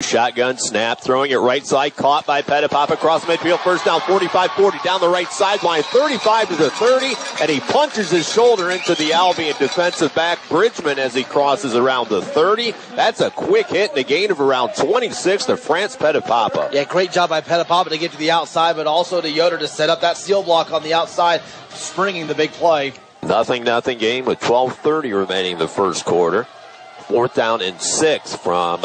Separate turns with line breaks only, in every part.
Shotgun snap, throwing it right side, caught by Petipapa across midfield, first down, 45-40, down the right sideline, 35 to the 30, and he punches his shoulder into the Albion defensive back, Bridgman, as he crosses around the 30. That's a quick hit and a gain of around 26 to France Petipapa.
Yeah, great job by Petipapa to get to the outside, but also to Yoder to set up that seal block on the outside, springing the big play.
Nothing game with 12:30 remaining in the first quarter. 4th down and 6 from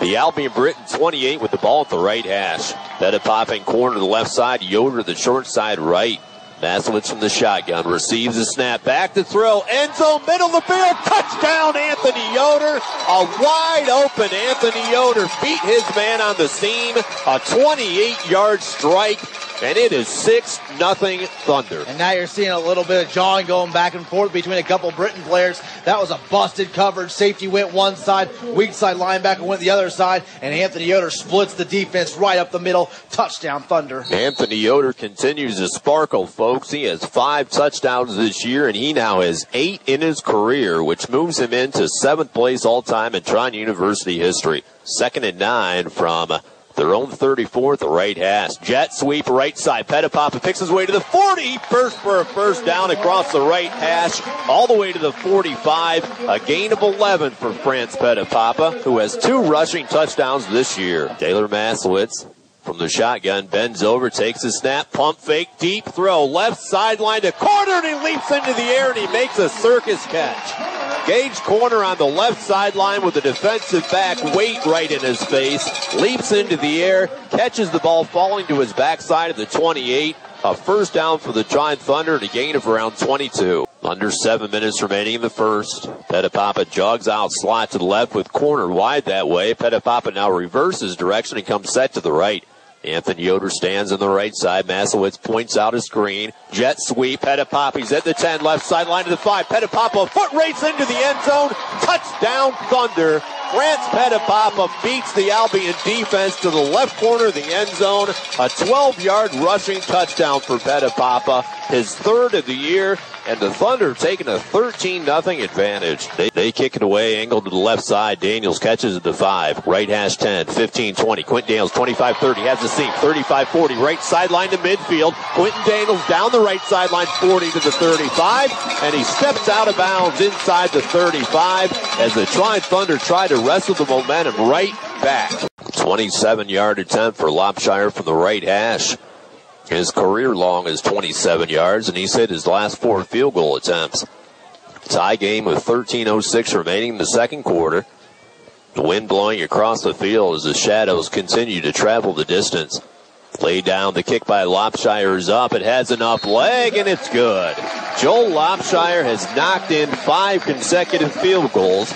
the Albion Britain 28 with the ball at the right hash. Petipapa in corner to the left side, Yoder to the short side right. Maslowitz from the shotgun, receives the snap, back to throw, end zone, middle of the field, touchdown Anthony Yoder. A wide open Anthony Yoder beat his man on the seam, a 28-yard strike, and it is 6-0 Thunder.
And now you're seeing a little bit of jawing going back and forth between a couple Britain players. That was a busted coverage. Safety went one side, weak side linebacker went the other side, and Anthony Yoder splits the defense right up the middle. Touchdown Thunder.
Anthony Yoder continues to sparkle, folks. He has 5 touchdowns this year, and he now has 8 in his career, which moves him into 7th place all-time in Trine University history. 2nd and 9 from their own 34 at the right hash. Jet sweep right side. Petipapa picks his way to the 40. Burst for a first down across the right hash, all the way to the 45. A gain of 11 for France Petipapa, who has 2 rushing touchdowns this year. Taylor Maslowitz from the shotgun bends over, takes a snap, pump fake, deep throw, left sideline to corner, and he leaps into the air and he makes a circus catch. Gage corner on the left sideline with the defensive back weight right in his face, leaps into the air, catches the ball falling to his backside of the 28. A first down for the Trine Thunder and a gain of around 22. Under 7 minutes remaining in the first. Petipapa jogs out slot to the left with corner wide that way. Petipapa now reverses direction and comes set to the right. Anthony Yoder stands on the right side. Maslowitz points out a screen. Jet sweep. Petipapa's at the 10, left sideline to the 5. Petipapa foot race into the end zone. Touchdown Thunder. France Petipapa beats the Albion defense to the left corner of the end zone. A 12-yard rushing touchdown for Petipapa, his 3rd of the year, and the Thunder taking a 13-0 advantage. They kick it away, angle to the left side. Daniels catches at the 5. Right hash 10, 15-20. Quentin Daniels, 25-30, has the seam. 35-40, right sideline to midfield. Quentin Daniels down the right sideline, 40 to the 35, and he steps out of bounds inside the 35 as the Trine Thunder try to wrestle the momentum right back. 27-yard attempt for Lopshire from the right hash. His career long is 27 yards, and he's hit his last 4 field goal attempts. Tie game with 13:06 remaining in the second quarter. The wind blowing across the field as the shadows continue to travel the distance. Laid down, the kick by Lopshire is up. It has enough leg, and it's good. Joel Lopshire has knocked in 5 consecutive field goals,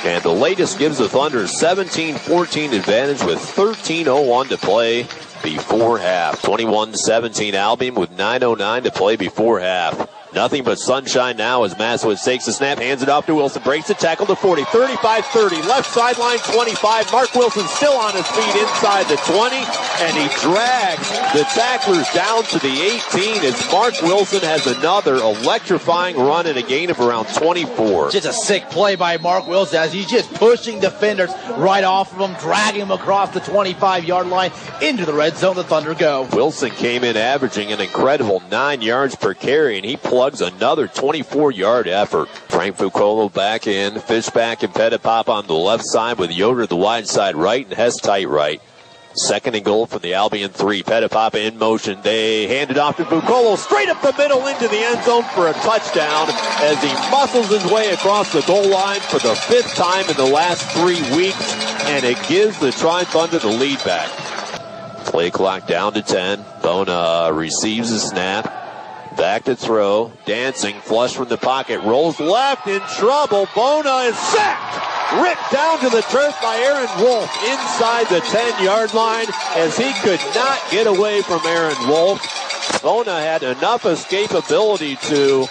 and the latest gives the Thunder 17-14 advantage with 13:01 to play before half. 21-17 Albion with 9:09 to play before half. Nothing but sunshine now as Maslowitz takes the snap, hands it off to Wilson, breaks the tackle to 40, 35-30, left sideline 25. Mark Wilson still on his feet inside the 20, and he drags the tacklers down to the 18 as Mark Wilson has another electrifying run and a gain of around 24.
Just a sick play by Mark Wilson as he's just pushing defenders right off of him, dragging them across the 25-yard line into the red zone. The Thunder go.
Wilson came in averaging an incredible 9 yards per carry, and he plugs another 24-yard effort. Frank Fucolo back in, Fishback and Petipapa on the left side with Yoder the wide side right and Hess tight right. 2nd and goal from the Albion 3. Petipapa in motion. They hand it off to Fucolo straight up the middle into the end zone for a touchdown as he muscles his way across the goal line for the 5th time in the last 3 weeks, and it gives the Trine Thunder the lead back. Play clock down to 10. Bona receives the snap. Back to throw, dancing, flush from the pocket, rolls left, in trouble. Bona is sacked, ripped down to the turf by Aaron Wolf inside the 10-yard line as he could not get away from Aaron Wolf. Bona had enough escapability to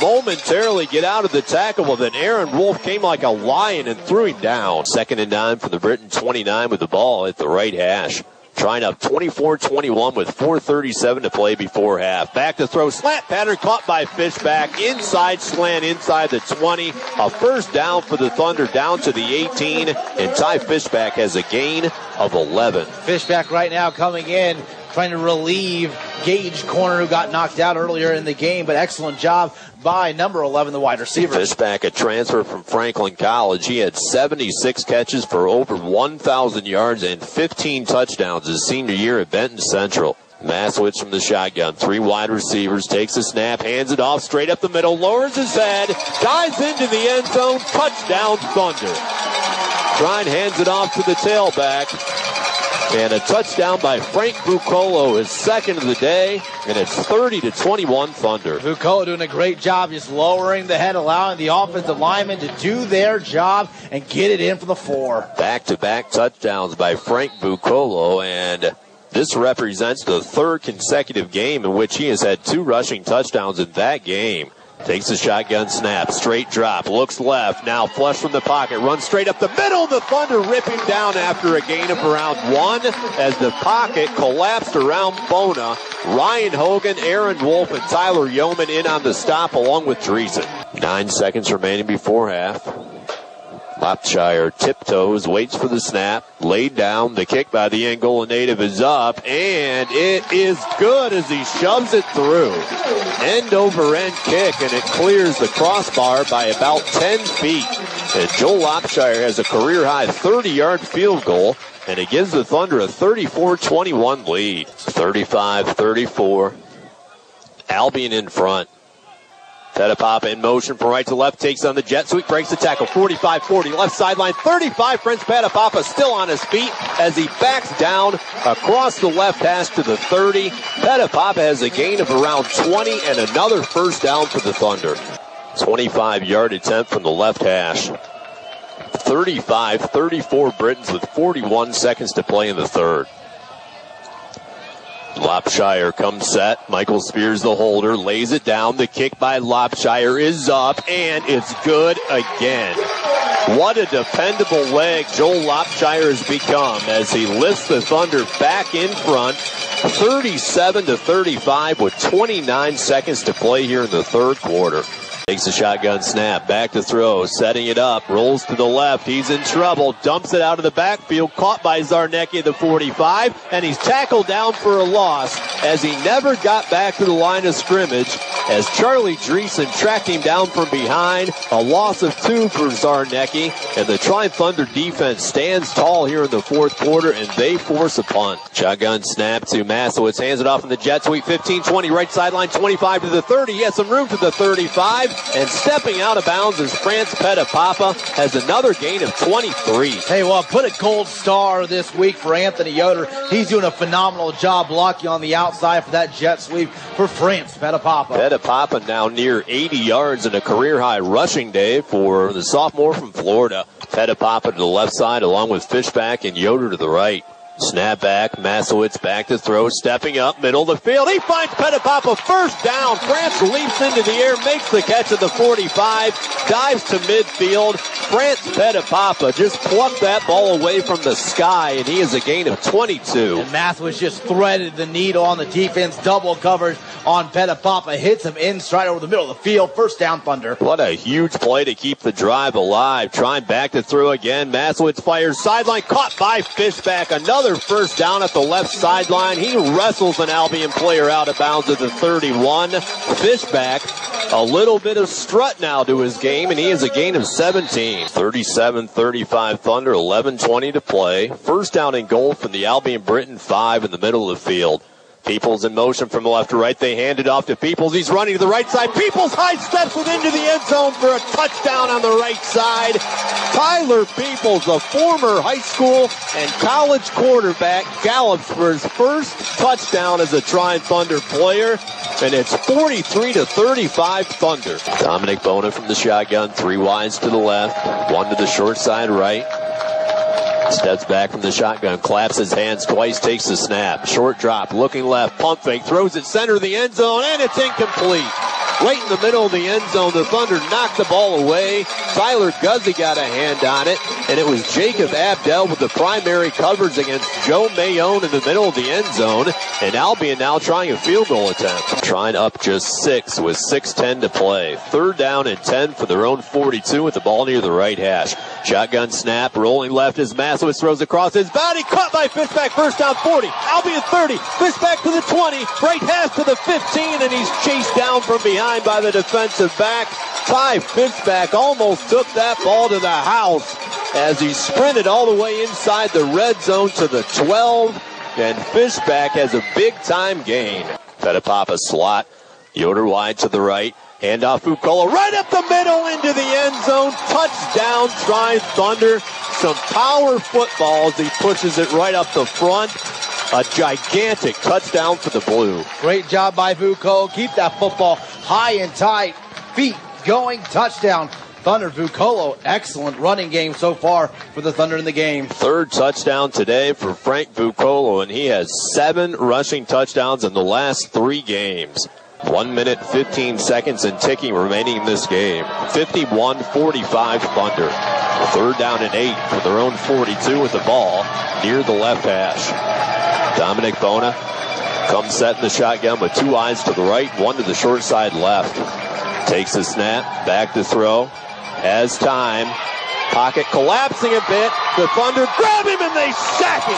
momentarily get out of the tackle, but then Aaron Wolf came like a lion and threw him down. 2nd and 9 for the Britain 29 with the ball at the right hash. Trine up 24-21 with 4:37 to play before half. Back to throw, slant pattern caught by Fishback. Inside slant, inside the 20. A first down for the Thunder down to the 18. And Ty Fishback has a gain of 11.
Fishback right now coming in, trying to relieve Gage Corner, who got knocked out earlier in the game, but excellent job by number 11, the wide receiver.
Fishback, a transfer from Franklin College. He had 76 catches for over 1,000 yards and 15 touchdowns his senior year at Benton Central. Masowitz from the shotgun. 3 wide receivers, takes a snap, hands it off straight up the middle, lowers his head, dives into the end zone, touchdown Thunder. Trine hands it off to the tailback. And a touchdown by Frank Bucolo, his second of the day, and it's 30-21 Thunder.
Bucolo doing a great job just lowering the head, allowing the offensive linemen to do their job and get it in for the 4.
Back-to-back touchdowns by Frank Bucolo, and this represents the 3rd consecutive game in which he has had 2 rushing touchdowns in that game. Takes a shotgun snap, straight drop, looks left, now flush from the pocket, runs straight up the middle. The Thunder rip him down after a gain of around 1 as the pocket collapsed around Bona. Ryan Hogan, Aaron Wolf, and Tyler Yeoman in on the stop along with Dreesen. 9 seconds remaining before half. Lopshire tiptoes, waits for the snap, laid down, the kick by the Angola native is up, and it is good as he shoves it through. End over end kick, and it clears the crossbar by about 10 feet. And Joel Lopshire has a career high 30-yard field goal, and it gives the Thunder a 34-21 lead. 35-34. Albion in front. Petapapa in motion from right to left, takes on the jet sweep, breaks the tackle, 45-40, left sideline, 35, Prince Petapapa still on his feet as he backs down across the left hash to the 30. Petapapa has a gain of around 20 and another first down for the Thunder. 25-yard attempt from the left hash. 35-34 Britons with 41 seconds to play in the third. Lopshire comes set. Michael Spears, the holder, lays it down. The kick by Lopshire is up, and it's good again. What a dependable leg Joel Lopshire has become as he lifts the Thunder back in front. 37-35 with 29 seconds to play here in the third quarter. Takes a shotgun snap, back to throw, setting it up, rolls to the left, he's in trouble, dumps it out of the backfield, caught by Zarnecki at the 45, and he's tackled down for a loss as he never got back to the line of scrimmage as Charlie Dreesen tracked him down from behind. A loss of 2 for Zarnecki, and the Trine Thunder defense stands tall here in the fourth quarter, and they force a punt. Shotgun snap to Masowitz, hands it off in the jet sweep, 15-20, right sideline, 25 to the 30, he has some room to the 35, and stepping out of bounds as France Petapapa has another gain of 23.
Hey, well, put a gold star this week for Anthony Yoder. He's doing a phenomenal job blocking on the outside for that jet sweep for France Petapapa.
Petapapa now near 80 yards and a career-high rushing day for the sophomore from Florida. Petapapa to the left side along with Fishback and Yoder to the right. Snap back, Masowitz back to throw, stepping up, middle of the field. He finds Petapapa, first down. France leaps into the air, makes the catch at the 45, dives to midfield. France Petapapa just plucked that ball away from the sky, and he has a gain of 22.
And Masowitz just threaded the needle on the defense, double coverage on Petapapa, hits him in stride over the middle of the field. First down, Thunder.
What a huge play to keep the drive alive. Trying back to throw again. Masowitz fires sideline, caught by Fishback. Another first down at the left sideline. He wrestles an Albion player out of bounds at the 31. Fishback, a little bit of strut now to his game, and he has a gain of 17. 37-35 Thunder, 11:20 to play. First down and goal from the Albion Britain 5 in the middle of the field. Peoples in motion from left to right. They hand it off to Peoples. He's running to the right side. Peoples high steps it into the end zone for a touchdown on the right side. Tyler Peoples, a former high school and college quarterback, gallops for his first touchdown as a Trine Thunder player. And it's 43-35 Thunder. Dominic Bona from the shotgun. 3 wides to the left. 1 to the short side right. Steps back from the shotgun, claps his hands twice, takes the snap. Short drop, looking left, pump fake, throws it center of the end zone, and it's incomplete. Right in the middle of the end zone, the Thunder knocked the ball away. Tyler Guzzi got a hand on it, and it was Jacob Abdel with the primary coverage against Joe Mayone in the middle of the end zone, and Albion now trying a field goal attempt. Trine up just 6 with 6:10 to play. 3rd down and 10 for their own 42 with the ball near the right hash. Shotgun snap, rolling left as Masowitz throws across his body, caught by Fishback, first down 40, Albion 30, Fishback to the 20, right hash to the 15, and he's chased down from behind by the defensive back. Ty Fishback almost took that ball to the house as he sprinted all the way inside the red zone to the 12, and Fishback has a big-time gain. Petapapa slot, Yoder wide to the right, handoff Fucolo right up the middle into the end zone. Touchdown, Trine Thunder. Some power footballs. He pushes it right up the front. A gigantic touchdown for the Blue.
Great job by Fucolo. Keep that football high and tight. Feet going, touchdown. Thunder. Fucolo, excellent running game so far for the Thunder in the game.
3rd touchdown today for Frank Fucolo, and he has 7 rushing touchdowns in the last 3 games. 1 minute, 15 seconds and ticking remaining in this game. 51-45 Thunder. 3rd down and 8 for their own 42 with the ball near the left hash. Dominic Bona comes set in the shotgun with 2 eyes to the right, 1 to the short side left. Takes the snap, back to throw, has time. Pocket collapsing a bit. The Thunder grab him and they sack him.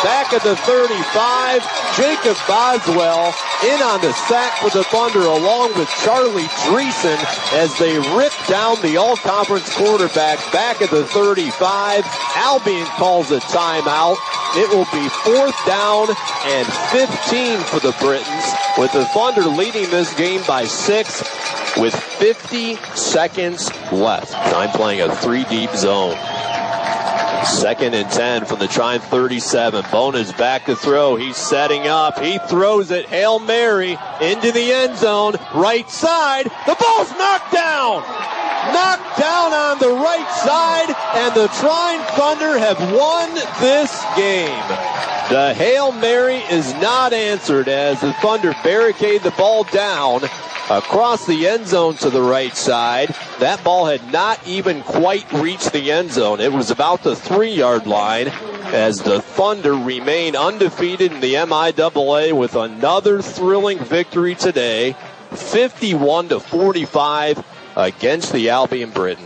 Back at the 35, Jacob Boswell in on the sack for the Thunder along with Charlie Dreesen as they rip down the all-conference quarterback back at the 35. Albion calls a timeout. It will be 4th down and 15 for the Britons, with the Thunder leading this game by 6 with 50 seconds left. Trine playing a 3-deep zone. 2nd and 10 from the Trine 37. Bona's back to throw. He's setting up. He throws it. Hail Mary into the end zone. Right side. The ball's knocked down. Knocked down on the right side, and the Trine Thunder have won this game. The Hail Mary is not answered as the Thunder barricade the ball down across the end zone to the right side. That ball had not even quite reached the end zone. It was about the 3-yard line as the Thunder remain undefeated in the MIAA with another thrilling victory today, 51-45 against the Albion Britons.